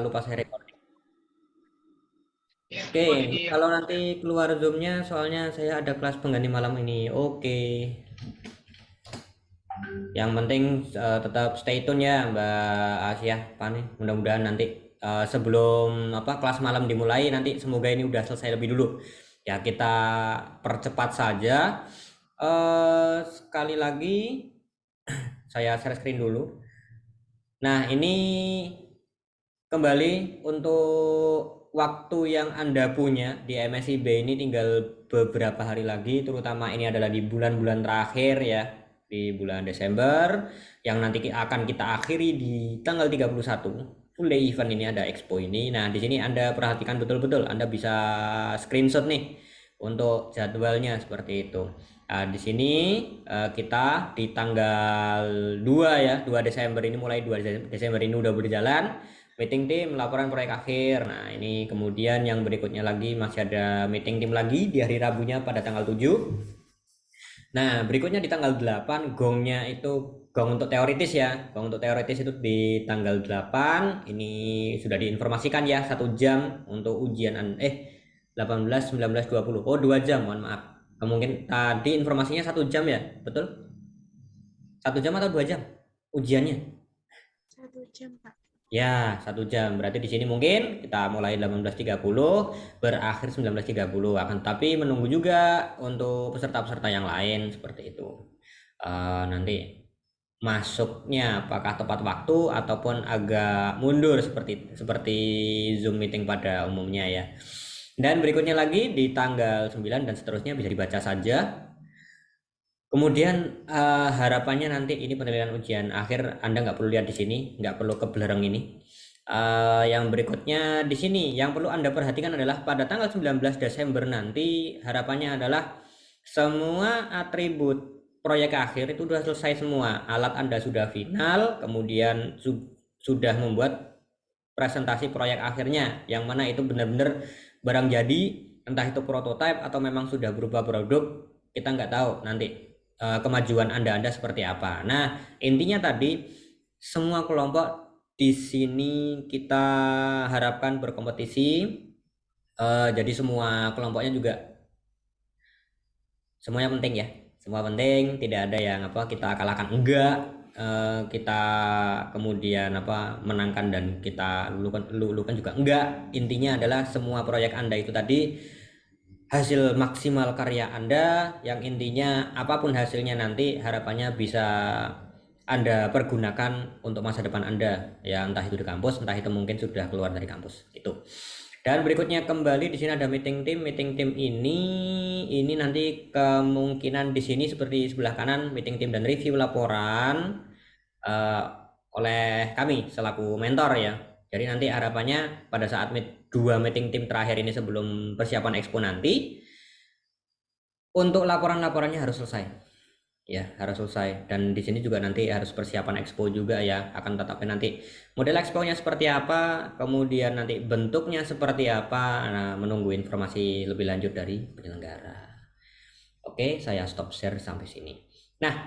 lupa saya recording. Oke, kalau nanti keluar Zoom-nya, soalnya saya ada kelas pengganti malam ini. Oke, yang penting tetap stay tune ya, Mbak Asia, Pani. Mudah-mudahan nanti sebelum kelas malam dimulai, nanti semoga ini udah selesai lebih dulu. Ya, kita percepat saja. Sekali lagi, saya share screen dulu. Nah, ini kembali untuk waktu yang Anda punya di MSIB ini tinggal beberapa hari lagi, terutama ini adalah di bulan-bulan terakhir ya, di bulan Desember yang nanti akan kita akhiri di tanggal 31 full day event ini ada expo ini. Nah, di sini Anda perhatikan betul-betul, Anda bisa screenshot nih untuk jadwalnya seperti itu. Nah, di sini kita di tanggal 2 ya, 2 Desember ini mulai 2 Desember ini udah berjalan meeting tim, laporan proyek akhir. Nah, ini kemudian yang berikutnya lagi masih ada meeting tim lagi di hari Rabunya pada tanggal 7. Nah, berikutnya di tanggal 8 gongnya itu gong untuk teoritis ya. Gong untuk teoritis itu di tanggal 8. Ini sudah diinformasikan ya, 1 jam untuk ujian 18, 19, 20. Oh, 2 jam, mohon maaf. Mungkin tadi informasinya 1 jam ya, betul? 1 jam atau 2 jam ujiannya? 1 jam, Pak. Ya, 1 jam. Berarti di sini mungkin kita mulai 18.30, berakhir 19.30. Akan tapi menunggu juga untuk peserta-peserta yang lain seperti itu. Nanti masuknya apakah tepat waktu ataupun agak mundur seperti seperti Zoom meeting pada umumnya ya. Dan berikutnya lagi di tanggal 9 dan seterusnya bisa dibaca saja. Kemudian harapannya nanti ini penilaian ujian akhir Anda nggak perlu lihat di sini, nggak perlu ke belerang ini. Yang berikutnya di sini yang perlu Anda perhatikan adalah pada tanggal 19 Desember nanti harapannya adalah semua atribut proyek akhir itu sudah selesai semua. Alat Anda sudah final, kemudian sudah membuat presentasi proyek akhirnya yang mana itu benar-benar barang jadi, entah itu prototipe atau memang sudah berupa produk, kita nggak tahu nanti kemajuan Anda seperti apa. Nah, intinya tadi semua kelompok di sini kita harapkan berkompetisi. Jadi semua kelompoknya juga semuanya penting ya. Semua penting, tidak ada yang kita kalahkan enggak. Kita kemudian menangkan dan kita lulukan juga enggak. Intinya adalah semua proyek Anda itu tadi hasil maksimal karya Anda yang intinya apapun hasilnya nanti harapannya bisa Anda pergunakan untuk masa depan Anda ya, entah itu di kampus entah itu mungkin sudah keluar dari kampus itu. Dan berikutnya kembali di sini ada meeting tim. Meeting tim ini nanti kemungkinan di sini seperti sebelah kanan meeting tim dan review laporan uh, oleh kami selaku mentor ya. Jadi nanti harapannya pada saat dua meeting tim terakhir ini sebelum persiapan expo nanti untuk laporan-laporannya harus selesai. Ya, harus selesai. Dan di sini juga nanti harus persiapan expo juga ya. Akan tetapi nanti model expo-nya seperti apa, kemudian nanti bentuknya seperti apa. Nah, menunggu informasi lebih lanjut dari penyelenggara. Oke, saya stop share sampai sini. Nah,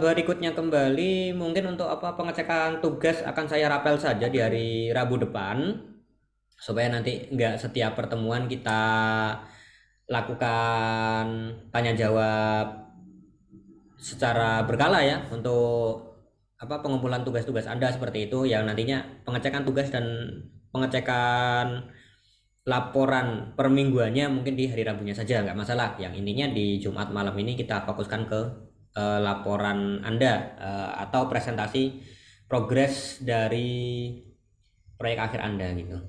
berikutnya kembali mungkin untuk pengecekan tugas akan saya rapel saja di hari Rabu depan supaya nanti nggak setiap pertemuan kita lakukan tanya jawab secara berkala ya untuk pengumpulan tugas-tugas Anda seperti itu yang nantinya pengecekan tugas dan pengecekan laporan per mingguannya mungkin di hari Rabunya saja nggak masalah. Yang intinya di Jumat malam ini kita fokuskan ke laporan Anda atau presentasi progres dari proyek akhir Anda gitu.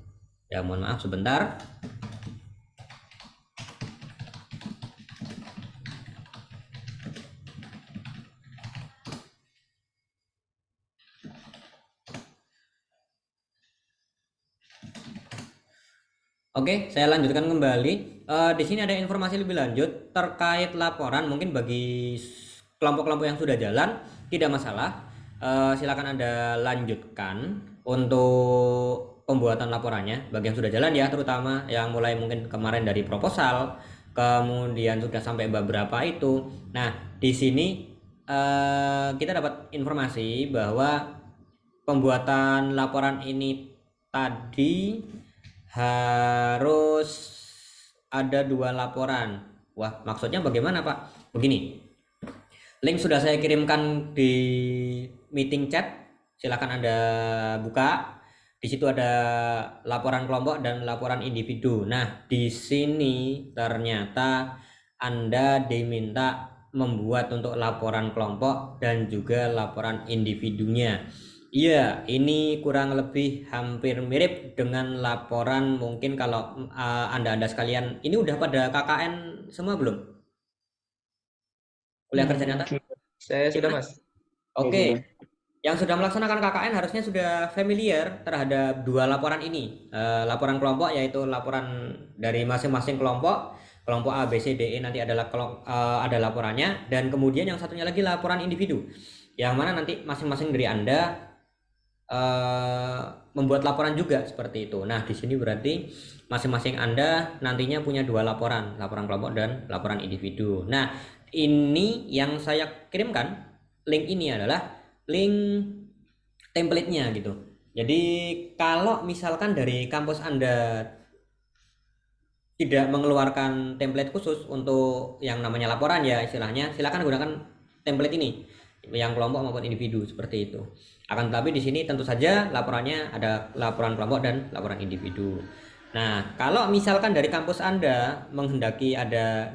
Ya mohon maaf sebentar. Oke, saya lanjutkan kembali. Di sini ada informasi lebih lanjut terkait laporan. Mungkin bagi kelompok-kelompok yang sudah jalan tidak masalah. Silakan Anda lanjutkan untuk pembuatan laporannya. Bagi yang sudah jalan ya, terutama yang mulai mungkin kemarin dari proposal, kemudian sudah sampai beberapa itu. Nah, di sini kita dapat informasi bahwa pembuatan laporan ini tadi harus ada 2 laporan. Wah, maksudnya bagaimana, Pak? Begini, link sudah saya kirimkan di meeting chat. Silakan Anda buka. Di situ ada laporan kelompok dan laporan individu. Nah, di sini ternyata Anda diminta membuat untuk laporan kelompok dan juga laporan individunya. Iya, ini kurang lebih hampir mirip dengan laporan mungkin kalau Anda sekalian ini udah pada KKN semua belum? Kuliah kerja nyata? Saya sudah, Gimana? Mas. Oke, yang sudah melaksanakan KKN harusnya sudah familiar terhadap 2 laporan ini. Laporan kelompok yaitu laporan dari masing-masing kelompok, kelompok A, B, C, D, E nanti adalah ada laporannya, dan kemudian yang satunya lagi laporan individu, yang mana nanti masing-masing dari Anda membuat laporan juga seperti itu. Nah, di sini berarti masing-masing Anda nantinya punya 2 laporan, laporan kelompok dan laporan individu. Nah, ini yang saya kirimkan, link ini adalah link template-nya gitu. Jadi kalau misalkan dari kampus Anda tidak mengeluarkan template khusus untuk yang namanya laporan ya istilahnya, silakan gunakan template ini yang kelompok maupun individu seperti itu. Akan tetapi di sini tentu saja laporannya ada laporan kelompok dan laporan individu. Nah, kalau misalkan dari kampus Anda menghendaki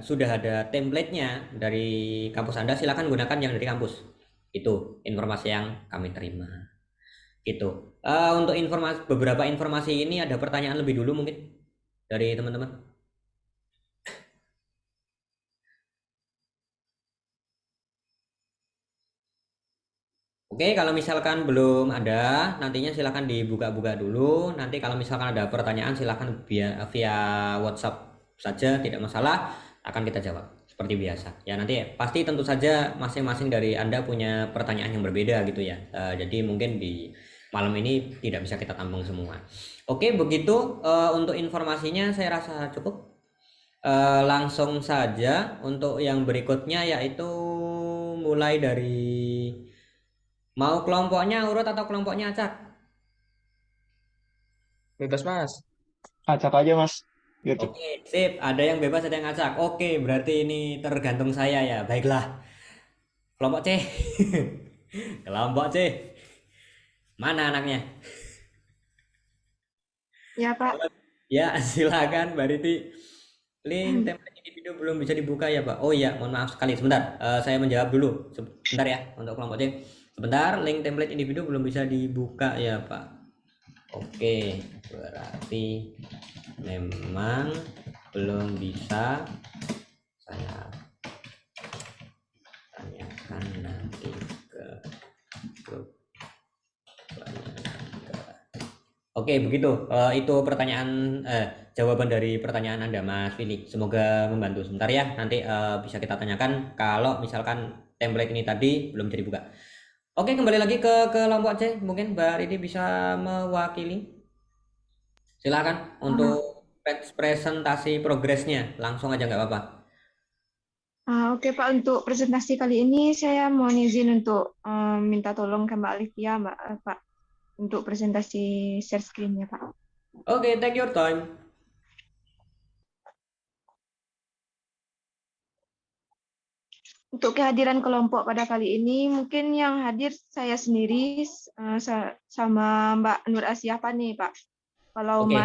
sudah ada template-nya dari kampus Anda, silakan gunakan yang dari kampus. Itu informasi yang kami terima. Gitu. Untuk beberapa informasi ini ada pertanyaan lebih dulu mungkin dari teman-teman. Oke, kalau misalkan belum ada, nantinya silakan dibuka-buka dulu. Nanti kalau misalkan ada pertanyaan silakan via WhatsApp saja, tidak masalah, akan kita jawab seperti biasa. Ya nanti pasti tentu saja masing-masing dari Anda punya pertanyaan yang berbeda gitu ya. Jadi mungkin di malam ini tidak bisa kita tampung semua. Oke, begitu untuk informasinya saya rasa cukup. Langsung saja untuk yang berikutnya yaitu mulai dari mau kelompoknya urut atau kelompoknya acak? Bebas, Mas. Acak aja mas. Gitu. Oke, sip. Ada yang bebas, ada yang acak. Oke, berarti ini tergantung saya ya. Baiklah. Kelompok C. Kelompok C. Mana anaknya? Ya, Pak. Ya, silakan Mbak Riti. Link template individu belum bisa dibuka ya, Pak. Oh iya, mohon maaf sekali. Sebentar, saya menjawab dulu. Sebentar ya untuk kelompok C. Sebentar, link template individu belum bisa dibuka ya, Pak. Oke, berarti memang belum bisa. Saya tanyakan nanti ke grup. Oke, begitu. Itu pertanyaan jawaban dari pertanyaan Anda, Mas Willy. Semoga membantu. Sebentar ya, nanti bisa kita tanyakan kalau misalkan template ini tadi belum jadi buka. Oke, kembali lagi ke kelompok C. Mungkin Mbak Riti bisa mewakili. Silakan untuk presentasi progresnya. Langsung aja nggak apa-apa. Oke, Pak. Untuk presentasi kali ini saya mau izin untuk minta tolong ke Mbak Alivia, Pak, untuk presentasi share screen-nya, Pak. Oke, take your time. Untuk kehadiran kelompok pada kali ini, mungkin yang hadir saya sendiri sama Mbak Nur Asia nih, Pak. Kalau Oke.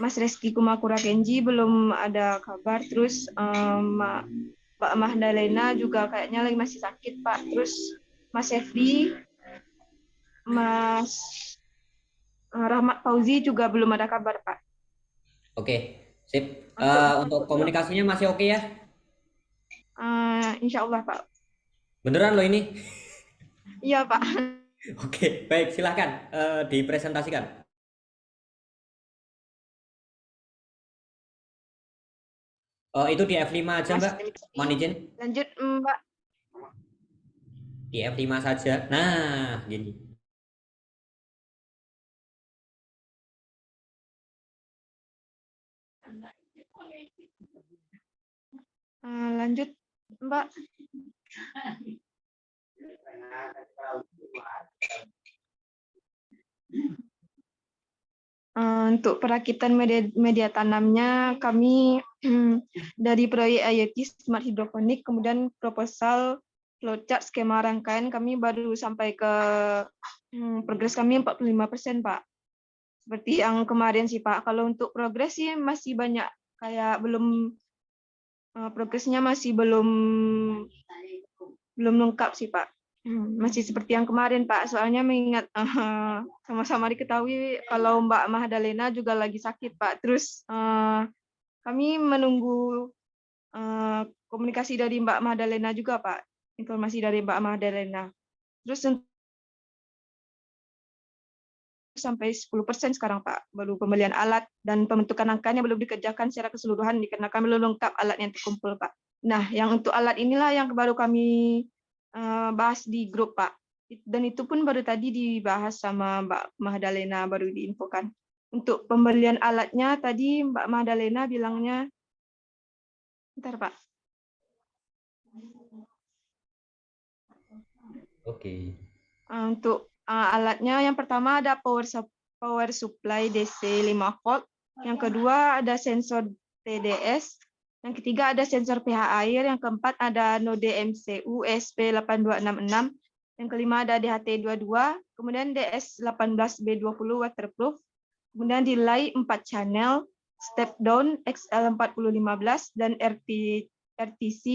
Mas Reski Kumakura Kenji belum ada kabar, terus Mbak Mahdalena juga kayaknya lagi masih sakit, Pak. Terus Mas Efri, Mas Rahmat Fauzi juga belum ada kabar, Pak. Oke, sip. Untuk Untuk komunikasinya masih oke ya? Insya Allah, Pak. Beneran loh ini? Iya, Pak. Oke, baik. Silahkan dipresentasikan. Itu di F5 aja, Mas Mbak. Mohon izin. Lanjut, Mbak. Di F5 saja. Nah, gini. Lanjut, Mbak. Untuk perakitan media tanamnya kami dari proyek IoT Smart Hidroponik, kemudian proposal flowchart skema rangkaian kami baru sampai ke progres kami 45%, Pak. Seperti yang kemarin sih, Pak. Kalau untuk progres sih masih banyak, kayak belum progresnya masih belum lengkap sih, Pak. Masih seperti yang kemarin, Pak. Soalnya mengingat sama-sama diketahui kalau Mbak Mahdalena juga lagi sakit, Pak. Terus kami menunggu komunikasi dari Mbak Mahdalena juga, Pak. Informasi dari Mbak Mahdalena. Terus sampai 10% sekarang, Pak. Baru pembelian alat dan pembentukan angkanya belum dikerjakan secara keseluruhan dikarenakan belum lengkap alat yang terkumpul, Pak. Nah, yang untuk alat inilah yang baru kami bahas di grup, Pak. Dan itu pun baru tadi dibahas sama Mbak Mahdalena, baru diinfokan. Untuk pembelian alatnya tadi Mbak Mahdalena bilangnya, bentar, Pak. Oke. Untuk alatnya yang pertama ada power supply DC 5 volt, yang kedua ada sensor TDS, yang ketiga ada sensor pH air, yang keempat ada node MCU ESP8266, yang kelima ada DHT22, kemudian DS18B20 waterproof, kemudian delay 4 channel, step down XL4015 dan RTC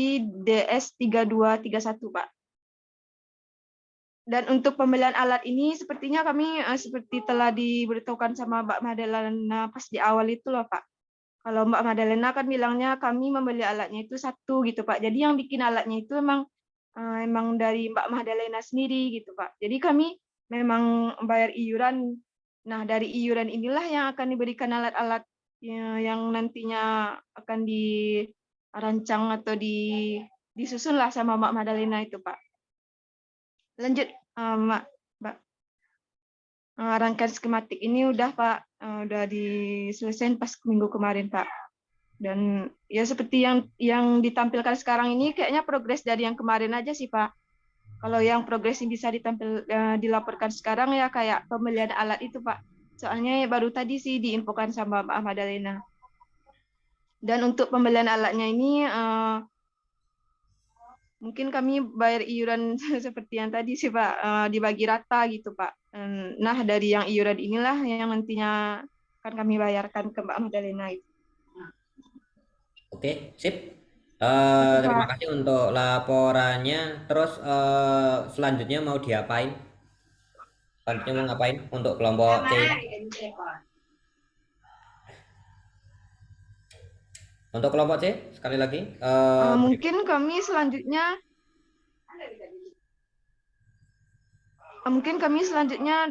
DS3231, Pak. Dan untuk pembelian alat ini sepertinya kami seperti telah diberitahukan sama Mbak Mahdalena pas di awal itu loh, Pak. Kalau Mbak Mahdalena kan bilangnya kami membeli alatnya itu satu gitu, Pak. Jadi yang bikin alatnya itu emang dari Mbak Mahdalena sendiri gitu, Pak. Jadi kami memang bayar iuran. Nah, dari iuran inilah yang akan diberikan alat-alat yang nantinya akan dirancang atau disusun lah sama Mbak Mahdalena itu, Pak. Lanjut, Mbak. Rangkaian skematik ini udah, Pak, udah diselesaikan pas minggu kemarin, Pak. Dan ya seperti yang ditampilkan sekarang ini kayaknya progres dari yang kemarin aja sih, Pak. Kalau yang progres yang bisa dilaporkan sekarang ya kayak pembelian alat itu, Pak. Soalnya baru tadi sih diinfokan sama Mbak Mahdalena. Dan untuk pembelian alatnya ini mungkin kami bayar iuran seperti yang tadi sih, Pak, dibagi rata gitu, Pak. Nah, dari yang iuran inilah yang nantinya akan kami bayarkan ke Mbak Mahdalena itu. Oke, sip. Itu, Terima Pak. kasih untuk laporannya. Terus selanjutnya mau diapain? Selanjutnya mau ngapain untuk kelompok C ini? Untuk kelompok C, sekali lagi. Mungkin kami selanjutnya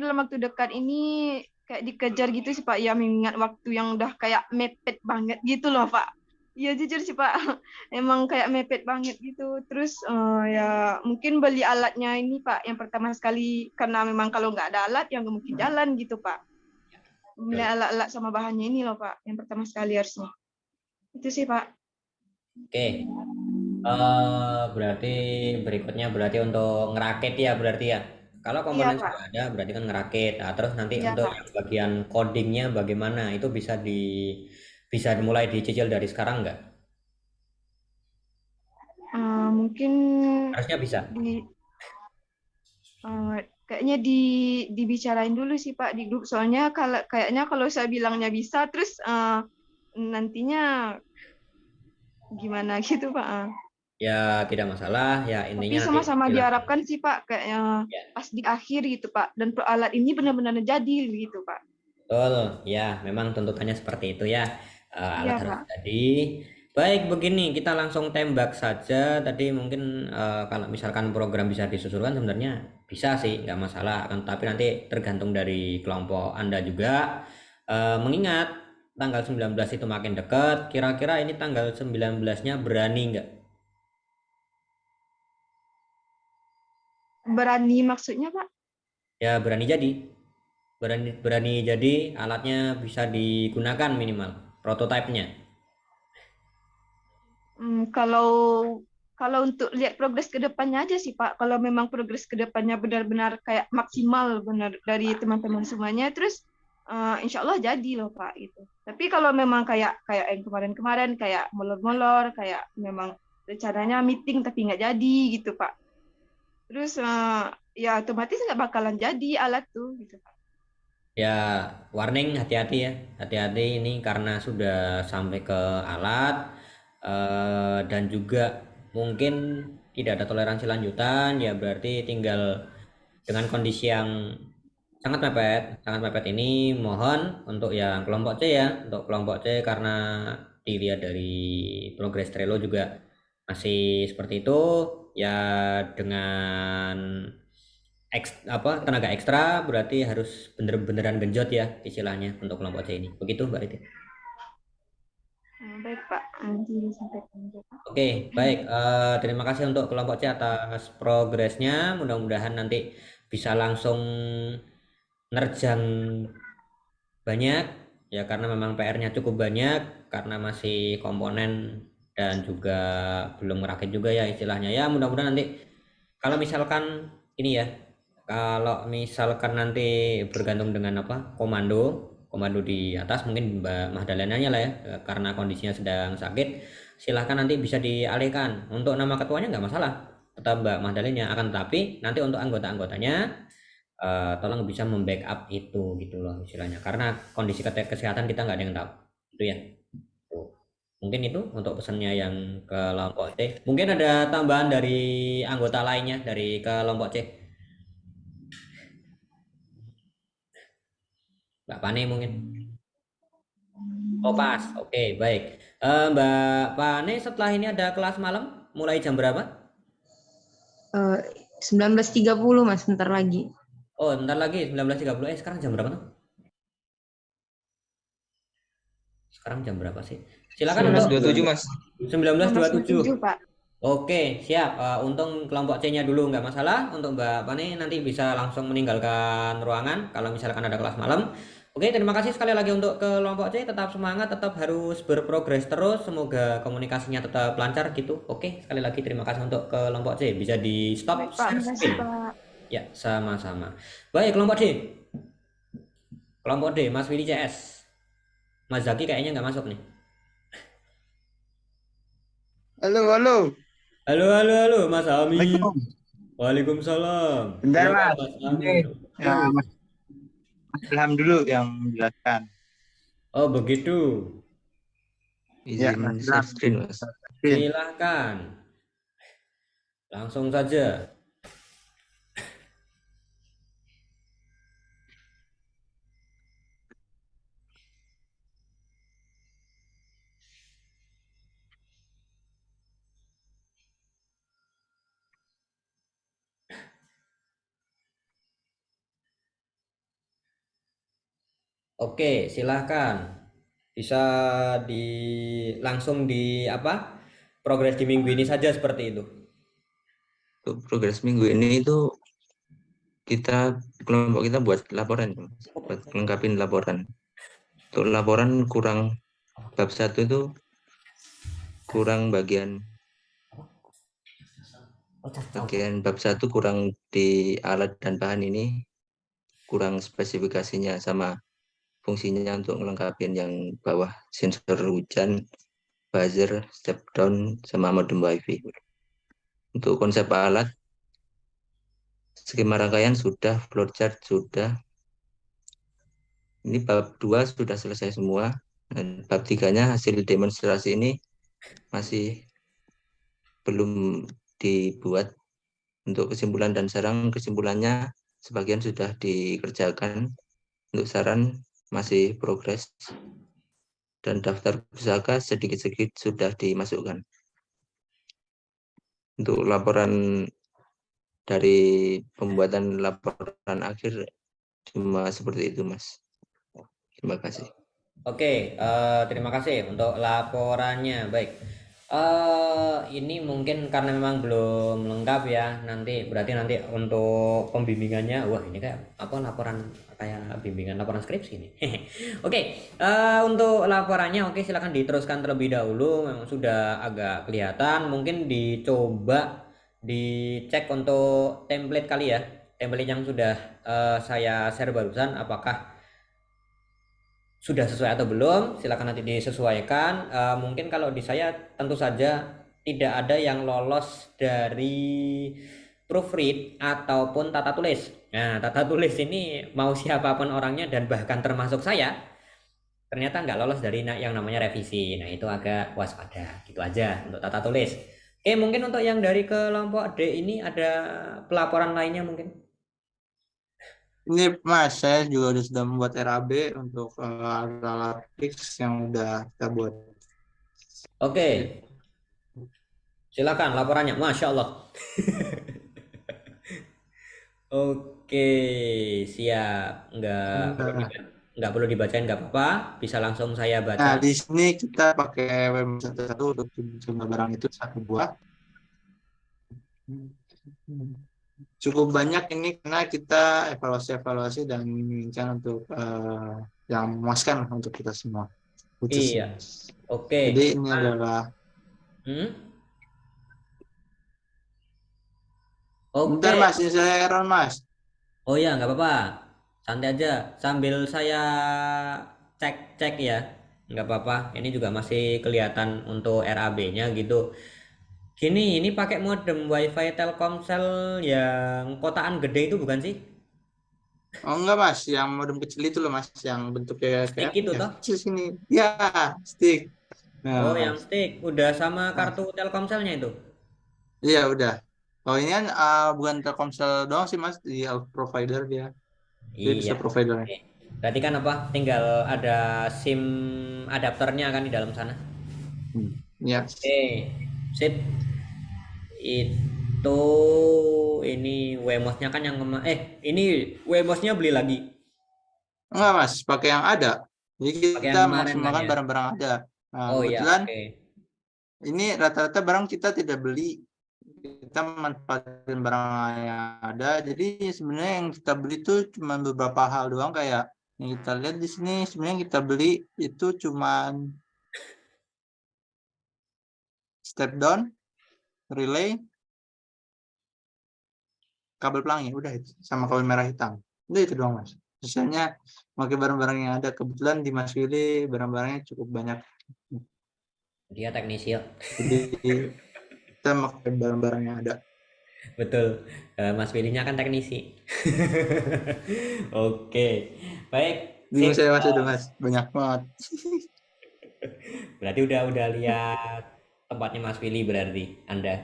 dalam waktu dekat ini kayak dikejar gitu sih, Pak, ya, mengingat waktu yang udah kayak mepet banget gitu loh, Pak. Ya jujur sih, Pak, emang kayak mepet banget gitu. Terus ya mungkin beli alatnya ini, Pak, yang pertama sekali, karena memang kalau nggak ada alat yang nggak mungkin jalan gitu, Pak. Beli alat-alat sama bahannya ini loh, Pak, yang pertama sekali harusnya. Itu sih, Pak. Oke. Berarti berikutnya berarti untuk ngerakit ya berarti ya. Kalau Iya, komponen Pak. sudah ada berarti kan ngerakit. Nah, terus nanti Iya, untuk Pak. yang bagian codingnya bagaimana? Itu bisa dimulai dicicil dari sekarang nggak? Mungkin Harusnya bisa. kayaknya dibicarain dulu sih, Pak, di grup. Soalnya kayaknya kalau saya bilangnya bisa, terus nantinya gimana gitu, Pak. Ya tidak masalah. Ya Tapi intinya nanti sama-sama silakan. diharapkan sih, Pak, kayaknya Ya, pas di akhir gitu, Pak. Dan alat ini benar-benar jadi gitu, Pak. betul. Ya, memang tuntutannya seperti itu ya. Iya, Alat harus Pak. jadi. Baik, begini kita langsung tembak saja. Tadi mungkin kalau misalkan program bisa disusulkan sebenarnya bisa sih, nggak masalah. Tapi nanti tergantung dari kelompok Anda juga. Mengingat tanggal 19 itu makin dekat, kira-kira ini tanggal 19-nya berani nggak? Berani maksudnya, Pak? Ya berani jadi. Berani berani jadi alatnya bisa digunakan minimal prototipenya. Kalau untuk lihat progres ke depannya aja sih, Pak. Kalau memang progres ke depannya benar-benar kayak maksimal benar dari teman-teman semuanya, terus insya Allah jadi loh Pak gitu. Tapi kalau memang kayak kayak yang kemarin-kemarin kayak molor-molor, kayak memang rencananya meeting tapi nggak jadi gitu Pak. Terus ya otomatis nggak bakalan jadi alat tuh gitu Pak. Ya, warning, hati-hati ya. Hati-hati ini karena sudah sampai ke alat, dan juga mungkin tidak ada toleransi lanjutan, ya berarti tinggal dengan kondisi yang sangat mepet ini mohon untuk yang kelompok C ya, untuk kelompok C karena dilihat dari progres Trello juga masih seperti itu ya, dengan tenaga ekstra berarti harus beneran genjot ya istilahnya untuk kelompok C ini. Begitu Mbak Riti. Baik Pak, nanti disampaikan juga Pak. Oke, baik. Terima kasih untuk kelompok C atas progresnya. Mudah-mudahan nanti bisa langsung nerjang banyak ya, karena memang PR-nya cukup banyak karena masih komponen dan juga belum ngerakit juga ya istilahnya. Ya, mudah-mudahan nanti kalau misalkan ini ya, kalau misalkan nanti bergantung dengan komando di atas, mungkin Mbak Mahdalenanya lah ya, karena kondisinya sedang sakit, silahkan nanti bisa dialihkan. Untuk nama ketuanya nggak masalah, tetap Mbak Mahdalennya, akan tetapi nanti untuk anggota-anggotanya tolong bisa membackup itu gitu loh istilahnya, karena kondisi kesehatan kita nggak ada yang tahu itu ya. Tuh. Mungkin itu untuk pesannya yang kelompok C. Mungkin ada tambahan dari anggota lainnya dari kelompok C. Mbak Pane mungkin. Oh pas, oke baik. Mbak Pane, setelah ini ada kelas malam mulai jam berapa? 19.30 Mas, bentar lagi. Oh bentar lagi 19.30. Sekarang jam berapa tuh? Sekarang jam berapa sih? Silakan untuk 19.27 Mas. 19.27. 19.27 Pak. Oke, siap. Untung kelompok C-nya dulu nggak masalah. Untuk Mbak Pane nanti bisa langsung meninggalkan ruangan kalau misalkan ada kelas malam. Oke, terima kasih sekali lagi untuk kelompok C. Tetap semangat, tetap harus berprogres terus. Semoga komunikasinya tetap lancar gitu. Oke, sekali lagi terima kasih untuk kelompok C. Bisa di stop Baik Pak, share makasih screen. Pak. Ya, sama-sama. Baik, kelompok D. Kelompok D, Mas Willy CS. Mas Zaki kayaknya nggak masuk nih. Halo, halo. Halo, Mas Amin. Assalamualaikum. Waalaikumsalam. Bentar, Silakan, Mas. Mas Amin. Ya, Mas Ilham dulu yang menjelaskan. Oh, begitu. Ya, Izin Mas share Ilham. screen Mas. Silahkan. Langsung saja. Oke, silahkan. Bisa langsung di progres di minggu ini saja seperti itu. Untuk progres minggu ini itu kelompok kita buat laporan, buat lengkapin laporan. Untuk laporan kurang bab 1 itu kurang bagian bab 1 kurang di alat dan bahan ini, kurang spesifikasinya sama fungsinya untuk melengkapi yang bawah, sensor hujan, buzzer, step down, sama modem wifi. Untuk konsep alat, skema rangkaian sudah, flowchart sudah. Ini bab 2 sudah selesai semua. Dan bab 3-nya hasil demonstrasi ini masih belum dibuat. Untuk kesimpulan dan saran, kesimpulannya sebagian sudah dikerjakan. Untuk saran masih progres. Dan daftar pusaka sedikit-sedikit sudah dimasukkan. Untuk laporan dari pembuatan laporan akhir cuma seperti itu, Mas. Terima kasih. Oke, terima kasih untuk laporannya. Baik. Ini mungkin karena memang belum lengkap ya. Berarti nanti untuk pembimbingannya, wah ini kayak laporan kayak bimbingan laporan skripsi ini. Oke, untuk laporannya oke, silakan diteruskan terlebih dahulu. Memang sudah agak kelihatan. Mungkin dicoba dicek untuk template kali ya. Template yang sudah saya share barusan, apakah sudah sesuai atau belum, silakan nanti disesuaikan. Mungkin kalau di saya tentu saja tidak ada yang lolos dari proofread ataupun tata tulis. Nah, tata tulis ini mau siapapun orangnya dan bahkan termasuk saya, ternyata nggak lolos dari yang namanya revisi. Nah, itu agak waspada. Gitu aja untuk tata tulis. Oke, mungkin untuk yang dari kelompok D ini ada pelaporan lainnya mungkin. Ini Mas, saya juga sudah membuat RAB untuk alat fix yang udah kita buat. Oke, silakan laporannya. Masya Allah. Oke, siap. Nggak perlu dibacain, nggak apa-apa. Bisa langsung saya Nah, baca. di sini kita pakai WM 11 untuk jumlah barang itu 1 buah. Cukup banyak ini karena kita evaluasi dan menginginkan untuk yang memuaskan untuk kita semua. Iya. Oke. Jadi ini adalah Oke. bentar Mas, ini saya error Mas. Oh ya, nggak apa-apa. Santai aja. Sambil saya cek ya. Nggak apa-apa. Ini juga masih kelihatan untuk RAB-nya gitu. Gini, ini pakai modem WiFi Telkomsel yang kotaan gede itu bukan sih? Oh enggak Mas, yang modem kecil itu loh Mas, yang bentuknya Stick kayak itu toh? kecil sini. Ya, stick. Oh, Nah, yang stick. Udah sama kartu Telkomselnya itu? iya udah. Oh ini kan bukan Telkomsel doang sih Mas, di out provider dia. Dia bisa Iya. providernya. Oke. Berarti kan apa? Tinggal ada SIM adapternya kan di dalam sana. Ya. Oke, sip. Itu ini WMOS-nya kan yang ini WMOS-nya beli lagi. Enggak Mas, pakai yang ada. Jadi Pakai kita yang kemarin kan maksimalkan ya. barang-barang ada. Nah, Oh iya, kebetulan oke. ini rata-rata barang kita tidak beli. Kita memanfaatkan barang yang ada. Jadi sebenarnya yang kita beli itu cuma beberapa hal doang, kayak yang kita lihat di sini sebenarnya yang kita beli itu cuma step down, relay, kabel pelangi, udah itu, sama kabel merah hitam. Udah itu doang Mas. Sisanya pakai barang-barang yang ada. Kebetulan di Mas Willy barang-barangnya cukup banyak. Dia teknisi ya. Jadi kita pakai barang-barang yang ada. Betul. Mas Willy-nya kan teknisi. Oke. Baik. Bingung Sip. saya Mas, udah Mas, banyak banget. Berarti udah lihat tempatnya Mas Willy berarti Anda.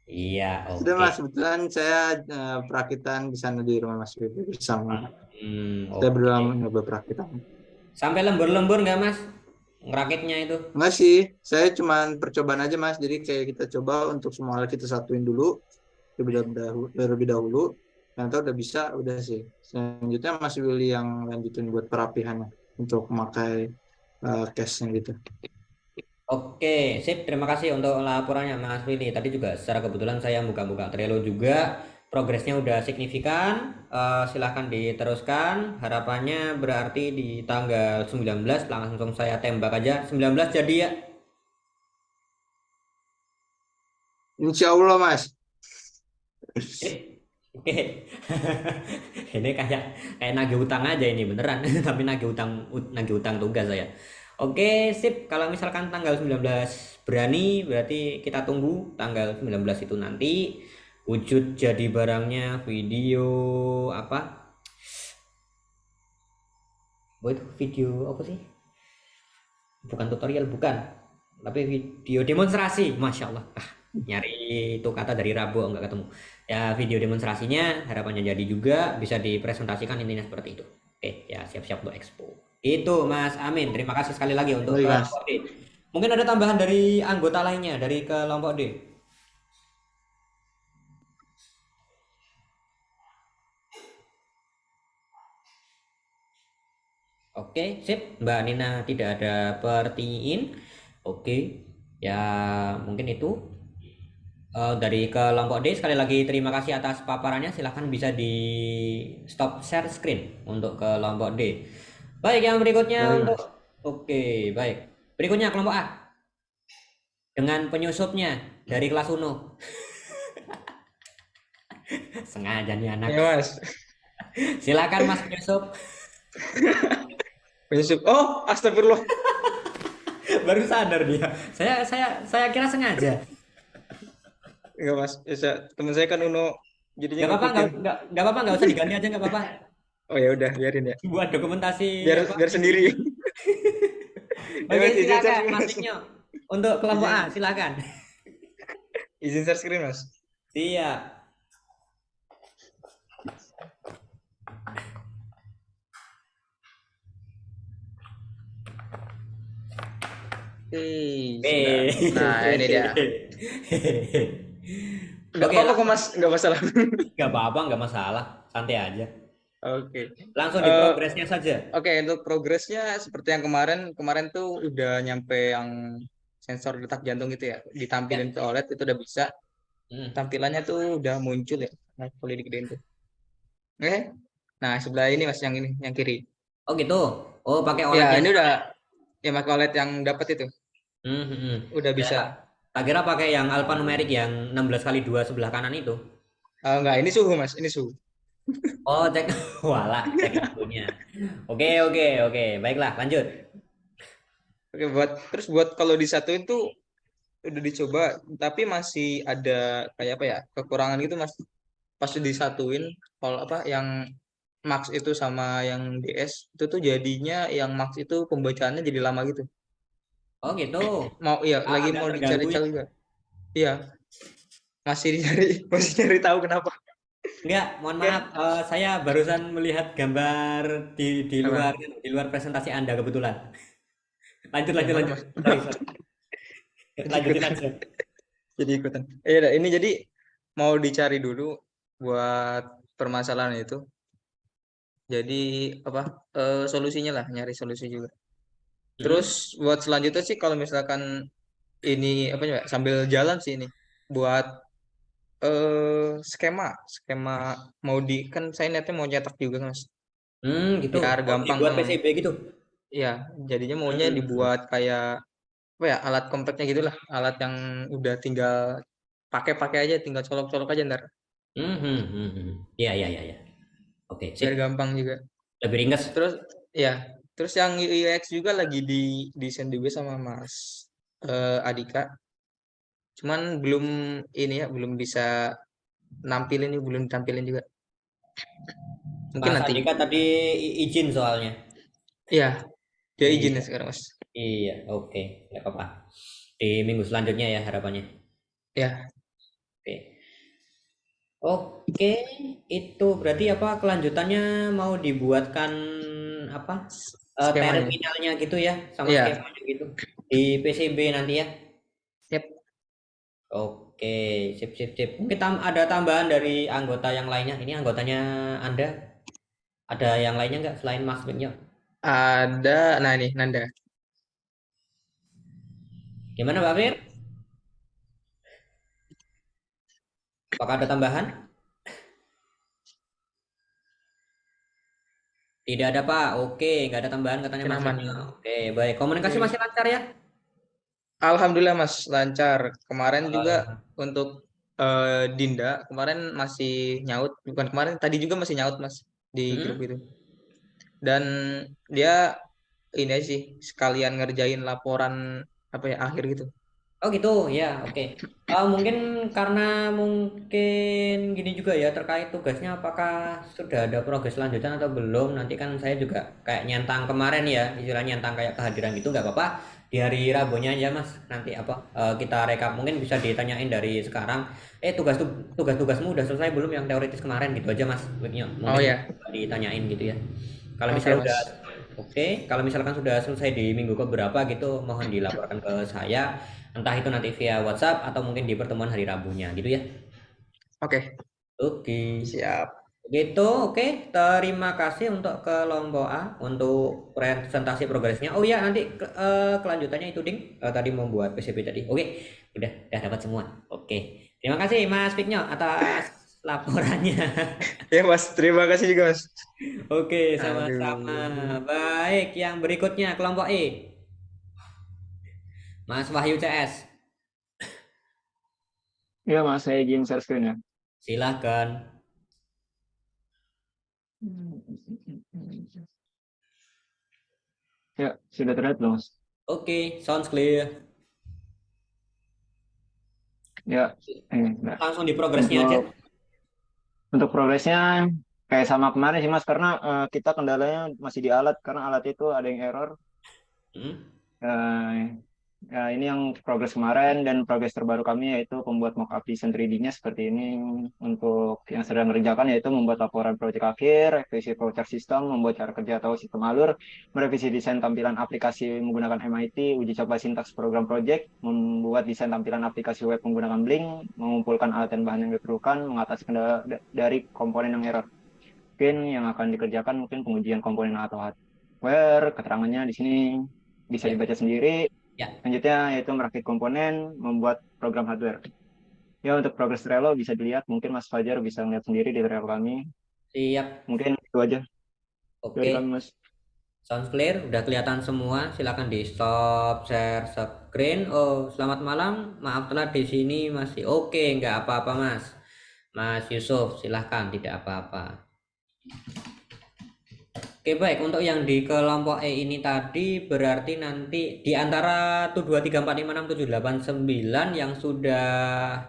Iya, Sudah oke. Mas, kebetulan saya perakitan di sana di rumah Mas Willy bersama. Saya Oke. berdua mencoba perakitan. Sampai lembur-lembur nggak Mas? Ngerakitnya itu? Enggak sih, saya cuma percobaan aja Mas. Jadi kayak kita coba untuk semua hal kita satuin dulu terlebih dahulu. Nanti udah bisa, udah sih. Selanjutnya Mas Willy yang lanjutin buat perapihannya untuk memakai case-nya gitu. Oke, sip. Terima kasih untuk laporannya Mas Willy. Tadi juga secara kebetulan saya buka-buka Trello juga. Progresnya udah signifikan. Silahkan diteruskan. Harapannya berarti di tanggal 19 langsung saya tembak aja. 19 jadi ya. Insya Allah Mas. Sip. Oke. Ini kayak nagih utang aja ini beneran. Tapi nagih utang tugas saya. Oke, sip. Kalau misalkan tanggal 19 berani, berarti kita tunggu tanggal 19 itu nanti wujud jadi barangnya video apa? Oh, itu video apa sih? Bukan tutorial, bukan. Tapi video demonstrasi, Masya Allah. Nyari itu kata dari Rabu nggak ketemu. Ya, video demonstrasinya harapannya jadi juga bisa dipresentasikan, intinya seperti itu. Oke, ya siap-siap untuk expo. Itu Mas Amin, terima kasih sekali lagi untuk Baik, Mas. kelompok D. Mungkin ada tambahan dari anggota lainnya dari kelompok D. Oke, sip. Mbak Nina tidak ada pertanyaan. Oke, ya mungkin itu dari kelompok D. Sekali lagi terima kasih atas paparannya. Silahkan bisa di stop share screen untuk kelompok D. Baik, yang berikutnya Baik, untuk Mas. Oke, baik. Berikutnya kelompok A dengan penyusupnya dari kelas Uno. Sengaja nih anak. Ya Mas, Silakan Mas penyusup. Penyusup. Oh, astagfirullah. Baru sadar dia. Saya kira sengaja. Enggak Mas, teman saya kan Uno jadinya Nggak apa-apa, ngikutin. nggak apa-apa, nggak usah diganti aja, nggak apa-apa. Oh ya udah, biarin ya. Buat dokumentasi Biar apa? biar sendiri. Ya Oke, Mas, izin share silakan screen, Mas Mas. Vigno. Untuk kelompok A, Izin, silakan. izin share screen, Mas. Siap. Sudah. Nah, ini dia. Enggak Oke, apa-apa kok Mas, enggak masalah. nggak apa-apa, nggak masalah, santai aja. Oke. Langsung di Eh, progresnya saja. Oke, untuk progresnya seperti yang kemarin tuh udah nyampe yang sensor detak jantung itu ya, ditampilin ke OLED itu udah bisa. Hmm. Tampilannya tuh udah muncul ya. Nah, boleh digedein tuh. Oke. Nah, sebelah ini Mas yang ini, yang kiri. Oh gitu. Oh pakai Ya, OLED yang. ini udah ya pakai OLED yang dapat itu. Udah Ya, bisa. tak kira pakai yang alphanumerik yang 16 kali 2 sebelah kanan itu. Enggak, ini suhu Mas, ini suhu. Oh, cek. Walah, cek itunya. Oke, oke, oke. Baiklah, lanjut. Oke, buat kalau disatuin tuh udah dicoba, tapi masih ada kayak apa ya, kekurangan gitu Mas. Pas disatuin, kalau apa yang Max itu sama yang DS itu tuh jadinya yang Max itu pembacaannya jadi lama gitu. Oh gitu. Mau iya lagi Agak mau terganggu ya. dicari-cari juga. Iya, masih dicari, masih nyari tahu kenapa. Enggak, mohon Oke, maaf. Saya barusan melihat gambar apa? di luar presentasi Anda kebetulan. Lanjut, Ya, lanjut, maaf, lanjut. Mas. Sorry, sorry. Jadi Lanjutin ikutan. aja. Jadi ikutan. Udah, ini jadi mau dicari dulu buat permasalahan itu. Jadi apa solusinya lah, nyari solusi juga. Hmm? Terus buat selanjutnya sih kalau misalkan ini apa ya sambil jalan sih ini buat skema skema mau di kan saya niatnya mau cetak juga Mas Gitu. biar Oh, gampang dibuat PCB gitu. ya jadinya maunya Hmm. dibuat kayak apa ya alat kompaknya gitulah alat yang udah tinggal pakai-pakai aja tinggal colok-colok aja ntar Iya, iya, iya, iya. Oke, sip. biar gampang juga Lebih ringkas. terus ya terus yang UX juga lagi di desain juga sama Mas Adika cuman belum ini ya belum bisa nampilin ini belum tampilin juga mungkin Mas nanti Andika tadi izin soalnya. iya dia izin ya Iya, sekarang Mas iya, oke. Nggak apa-apa. Di minggu selanjutnya ya harapannya. ya Oke. Oke, itu berarti apa kelanjutannya mau dibuatkan apa skemanya terminalnya gitu ya sama iya skemanya gitu di PCB nanti ya. yep. Oke, sip, sip, sip. Mungkin ada tambahan dari anggota yang lainnya. Ini anggotanya Anda ada yang lainnya nggak selain Mas Benyo? Ada, nah ini Nanda. Gimana Pak Fir? Apakah ada tambahan? Tidak ada Pak. Oke, nggak ada tambahan katanya Mungkin Mas aman. Benyo. Oke, baik. Komunikasi Oke. masih lancar ya? Alhamdulillah Mas, lancar. Kemarin juga Eh, untuk Dinda, kemarin masih nyaut. Bukan kemarin, tadi juga masih nyaut Mas di grup hmm? itu. Dan dia ini aja sih, sekalian ngerjain laporan apa ya akhir gitu. Oh gitu ya, oke. Mungkin karena mungkin gini juga ya terkait tugasnya apakah sudah ada progres lanjutan atau belum? Nanti kan saya juga kayak nyentang kemarin ya, istilahnya nyentang kayak kehadiran gitu nggak apa-apa. Di hari Rabunya aja Mas, nanti apa kita rekap mungkin bisa ditanyain dari sekarang. Tugas-tugasmu udah selesai belum yang teoritis kemarin gitu aja Mas. Oh Mungkin ya, ditanyain gitu ya. Kalau oke misalnya udah Mas. oke, kalau misalkan sudah selesai di minggu keberapa gitu, mohon dilaporkan ke saya. Entah itu nanti via WhatsApp atau mungkin di pertemuan hari Rabunya gitu ya. Oke, Oke. siap. Gitu, oke. Terima kasih untuk kelompok A untuk presentasi progresnya. Oh iya, nanti kelanjutannya itu Ding. Tadi membuat PCB tadi. Oke, udah dapat semua. Oke. Terima kasih Mas Piknyo atas laporannya. Ya Mas, terima kasih juga Mas. Oke, sama-sama. Aduh. Baik, yang berikutnya kelompok E. Mas Wahyu CS. Iya Mas, saya izin share screen ya. Silahkan. Ya, sudah terlihat belum, Mas? Oke, sounds clear. Ya, nah. Langsung di progresnya aja. Untuk progresnya kayak sama kemarin sih, Mas, karena kita kendalanya masih di alat, karena alat itu ada yang error. Hmm. Eh, Ya, ini yang progres kemarin dan progres terbaru kami yaitu membuat mock-up desain 3D-nya seperti ini. Untuk yang sedang mengerjakan yaitu membuat laporan proyek akhir, revisi project system, membuat cara kerja atau sistem alur, merevisi desain tampilan aplikasi menggunakan MIT, uji coba sintaks program project, membuat desain tampilan aplikasi web menggunakan Blink, mengumpulkan alat dan bahan yang diperlukan, mengatasi kendala dari komponen yang error. Mungkin yang akan dikerjakan mungkin pengujian komponen atau hardware, keterangannya di sini bisa Ya. dibaca sendiri. Ya. Selanjutnya yaitu merakit komponen, membuat program hardware. Ya untuk progres Trello bisa dilihat, mungkin Mas Fajar bisa melihat sendiri di Trello kami. Siap. Mungkin itu aja dari Oke. kami, Mas. Sounds clear, udah kelihatan semua. Silakan di stop share screen. Oh, selamat malam. Maaf telat di sini masih oke, nggak apa-apa Mas. Mas Yusuf, silahkan, tidak apa-apa. Oke, baik. Untuk yang di kelompok E ini tadi berarti nanti di antara 1, 2, 3, 4, 5, 6, 7, 8, 9 yang sudah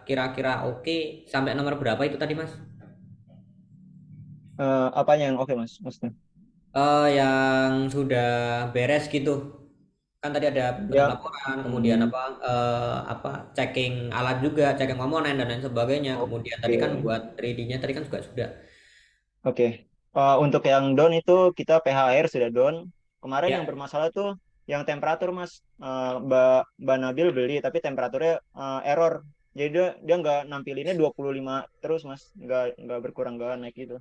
kira-kira oke sampai nomor berapa itu tadi Mas? Apanya yang oke, Mas? Maksudnya? Yang sudah beres gitu. Kan tadi ada Ya, laporan, kemudian checking alat juga, checking komponen dan lain sebagainya. Kemudian tadi kan oke. buat 3D-nya tadi kan juga sudah. Oke. Untuk yang down itu kita PHR sudah down. Kemarin yang Ya. bermasalah tuh yang temperatur, Mas. Mbak Nabil beli tapi temperaturnya error. Jadi dia nggak nampilinnya 25 terus, Mas. Nggak berkurang, nggak naik gitu.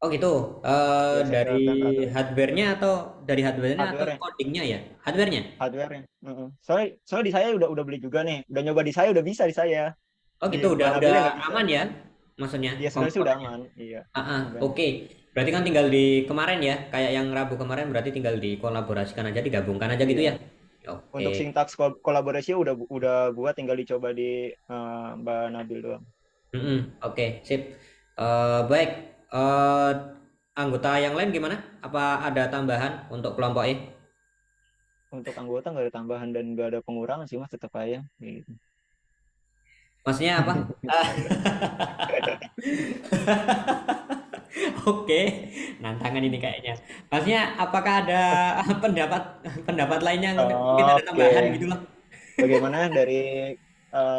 Oh gitu. Ya, Dari sensor temperatur. hardware-nya atau dari hardware-nya atau Hardware coding-nya ya? Hardware-nya. hardware-nya. Soalnya di saya udah beli juga nih. Udah nyoba di saya udah bisa di saya. Oh Di gitu, udah Mbak Nabilnya nggak bisa. aman ya, maksudnya Iya sebenarnya sih udah komponennya. aman. Iya. Udah. Oke. Berarti kan tinggal di kemarin ya, kayak yang Rabu kemarin berarti tinggal dikolaborasikan aja, digabungkan aja gitu Iya. ya. Oke. Untuk sintaks kolaborasi udah buat tinggal dicoba di Mbak Nabil doang. Oke, sip. Baik. Eh, Anggota yang lain gimana? Apa ada tambahan untuk kelompok E? Untuk anggota nggak ada tambahan dan nggak ada pengurangan sih, Mas, tetap aja gitu. Maksudnya apa? Oke, nantangan ini kayaknya. Maksudnya apakah ada pendapat pendapat lainnya mungkin ada Oke. tambahan gitu loh. Bagaimana dari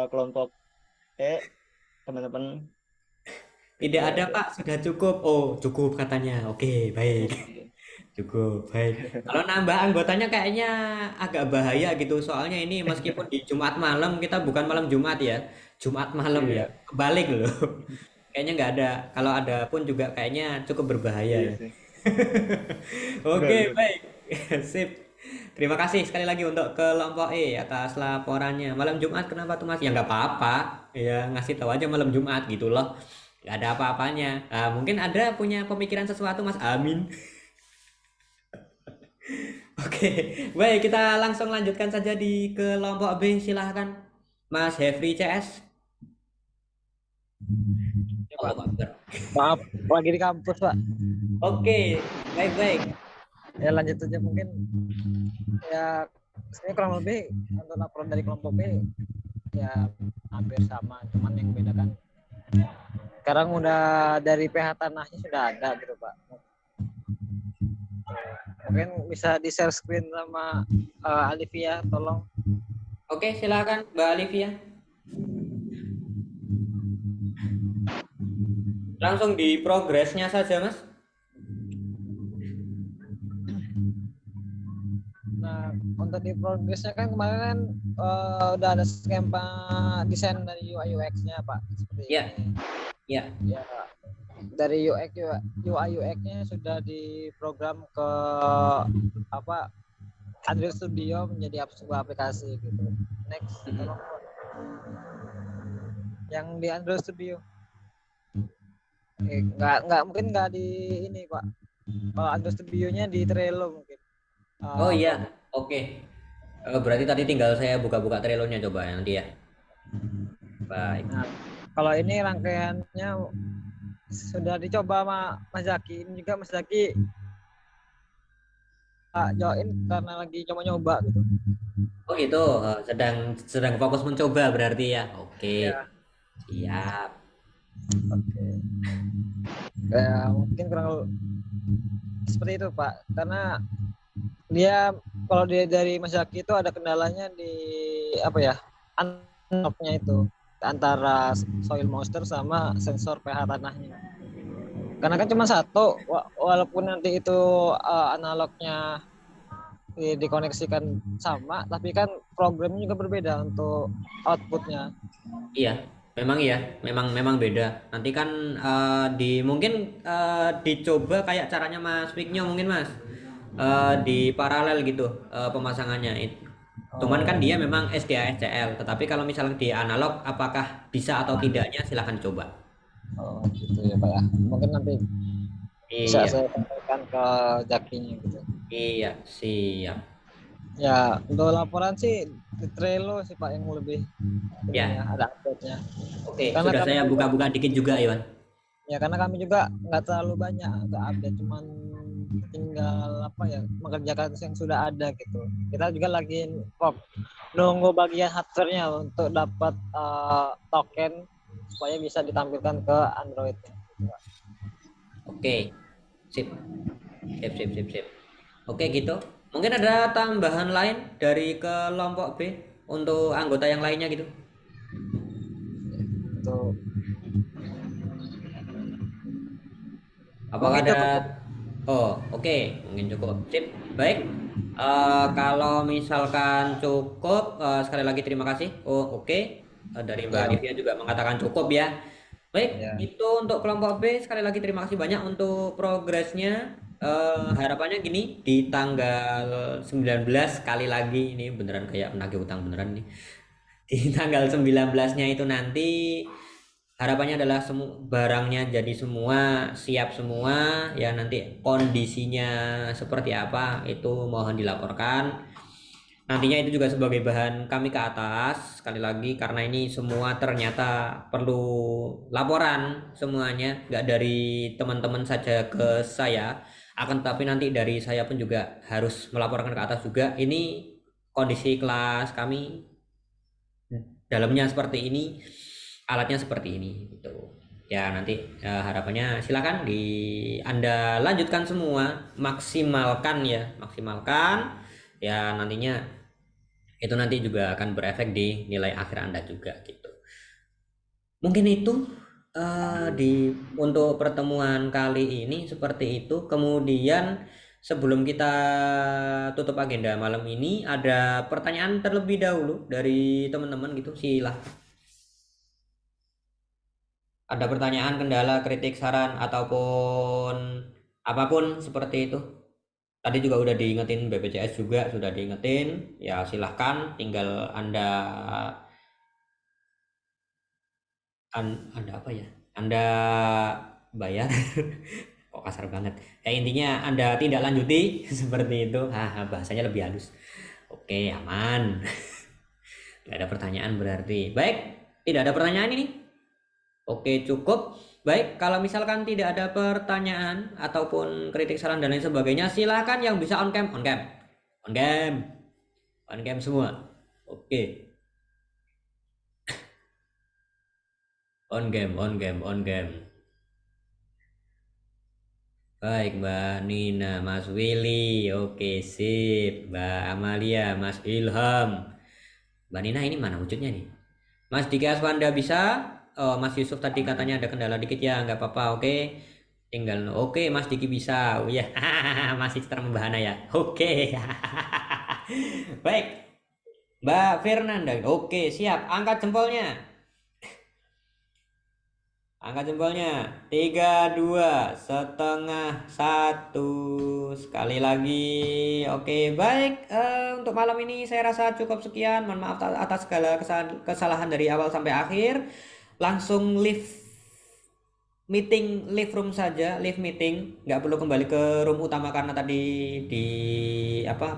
kelompok E, teman-teman? Tidak Tidak ada ada. Pak, sudah cukup. Oh, cukup katanya. Oke, baik. Oke. Cukup, baik. Kalau nambah anggotanya kayaknya agak bahaya gitu. Soalnya ini meskipun di Jumat malam, kita bukan malam Jumat ya. Jumat malam ya. Iya. Kebalik loh. Kayaknya nggak ada. Kalau ada pun juga kayaknya cukup berbahaya Iya ya. sih. Oke, Benar. baik. Sip. Terima kasih sekali lagi untuk kelompok E atas laporannya. Malam Jumat kenapa tuh Mas? Ya nggak apa-apa. Ya ngasih tahu aja malam Jumat gitu loh. Nggak ada apa-apanya. Nah, mungkin ada punya pemikiran sesuatu Mas. Amin. Oke, baik kita langsung lanjutkan saja di kelompok B. Silahkan Mas Hefri CS. Ya, Pak. Allahu Akbar. Maaf, lagi di kampus, Pak. Oke, baik-baik. Ya lanjut aja mungkin. Ya, sebenarnya kurang lebih untuk laporan dari kelompok B ya hampir sama, cuman yang beda kan sekarang udah dari PH tanahnya sudah ada gitu, Pak. Mungkin bisa di share screen sama Alivia, tolong. Oke, silakan Mbak Alivia. Langsung di progresnya saja, Mas. Nah, untuk di progresnya kan kemarin udah ada skema desain dari UI UX-nya, Pak. Seperti Ya. ini. Ya. Ya, dari UI UX-nya sudah diprogram ke Android Studio menjadi sebuah aplikasi gitu. Next, tolong. Yang di Android Studio. Mungkin nggak di ini, Pak. Kalau Android Studio-nya di Trello mungkin. Oh iya, oke. Berarti tadi tinggal saya buka-buka Trello-nya coba nanti ya. Baik. Nah, kalau ini rangkaiannya sudah dicoba sama Mas Zaki. Ini juga Mas Zaki join karena lagi coba-nyoba gitu. Oh gitu, sedang fokus mencoba berarti ya. Oke, Ya. siap. Oke. Ya, mungkin kurang seperti itu Pak, karena dia kalau dia dari Mas Zaki itu ada kendalanya di apa ya, analognya itu antara soil moisture sama sensor pH tanahnya. Karena kan cuma satu, walaupun nanti itu analognya dikoneksikan sama, tapi kan programnya juga berbeda untuk outputnya. Iya, memang beda. Nanti kan mungkin dicoba kayak caranya Mas Wigno mungkin Mas. Di paralel gitu pemasangannya. Cuman kan dia memang SDA-SCL, tetapi kalau misalnya di analog apakah bisa atau tidaknya silahkan coba. Oh gitu ya Pak ya. Mungkin nanti bisa Iya, saya sampaikan ke Jakinya gitu. iya, siap. Ya, untuk laporan sih di Trello sih Pak yang lebih Ya, ininya, ada update-nya. oke, Karena sudah kami saya juga, buka-buka dikit juga, Iwan. ya karena kami juga nggak terlalu banyak ke update, cuman tinggal apa ya, mengerjakan yang sudah ada gitu. Kita juga lagi nunggu bagian hardware-nya untuk dapat token supaya bisa ditampilkan ke Android. Oke, sip. Sip. Oke, gitu. Mungkin ada tambahan lain dari kelompok B untuk anggota yang lainnya gitu. Untuk Apakah mungkin ada? cukup. Oh, oke, mungkin cukup. Sip. Baik. Kalau misalkan cukup, sekali lagi terima kasih. Oh, oke. Dari Mbak Ya, Livia juga mengatakan cukup ya. Baik, ya. itu untuk kelompok B. Sekali lagi terima kasih banyak untuk progresnya. Harapannya gini, di tanggal 19 sekali lagi, ini beneran kayak menagih utang beneran nih. Di tanggal 19-nya itu nanti harapannya adalah barangnya jadi semua siap semua ya, nanti kondisinya seperti apa itu mohon dilaporkan. Nantinya itu juga sebagai bahan kami ke atas sekali lagi, karena ini semua ternyata perlu laporan semuanya, nggak dari teman-teman saja ke saya, akan tetapi nanti dari saya pun juga harus melaporkan ke atas juga. Ini kondisi kelas kami dalamnya seperti ini, alatnya seperti ini gitu ya. Nanti harapannya silakan Anda lanjutkan semua, maksimalkan ya, nantinya itu nanti juga akan berefek di nilai akhir Anda juga gitu. Mungkin itu untuk pertemuan kali ini seperti itu. Kemudian sebelum kita tutup agenda malam ini, ada pertanyaan terlebih dahulu dari teman-teman gitu, silahkan. Ada pertanyaan, kendala, kritik, saran, ataupun apapun seperti itu. Tadi juga udah diingetin BPJS juga, sudah diingetin. Ya silahkan, tinggal Anda apa ya? Anda bayar. Kok kasar banget. Kayak intinya Anda tidak lanjuti seperti itu. Bahasanya lebih halus. Oke, aman. Nggak ada pertanyaan berarti. Baik, tidak ada pertanyaan ini. Oke, cukup. Baik, kalau misalkan tidak ada pertanyaan ataupun kritik, saran dan lain sebagainya, silakan yang bisa on cam semua. Oke. On cam. Baik, Mbak Nina, Mas Willy, oke sip. Mbak Amalia, Mas Ilham. Mbak Nina ini mana wujudnya nih? Mas Diki Aswanda bisa? Oh, Mas Yusuf tadi katanya ada kendala dikit ya, nggak apa-apa, oke. Tinggal, oke Mas Diki bisa, oh ya, masih membahana ya, oke. Baik, Mbak Fernanda, oke siap, angkat jempolnya. 3, 2, setengah, 1. Sekali lagi. Oke, baik. Untuk malam ini saya rasa cukup sekian. Mohon maaf atas segala kesalahan dari awal sampai akhir. Langsung live room saja, live meeting. Nggak perlu kembali ke room utama karena tadi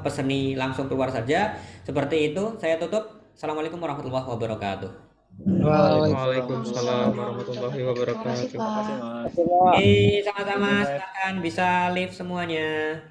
peseni langsung keluar saja. Seperti itu. Saya tutup. Assalamualaikum warahmatullahi wabarakatuh. Waalaikumsalam warahmatullahi wabarakatuh. Terima kasih, Mas. Oke, sama-sama. Silakan bisa live semuanya.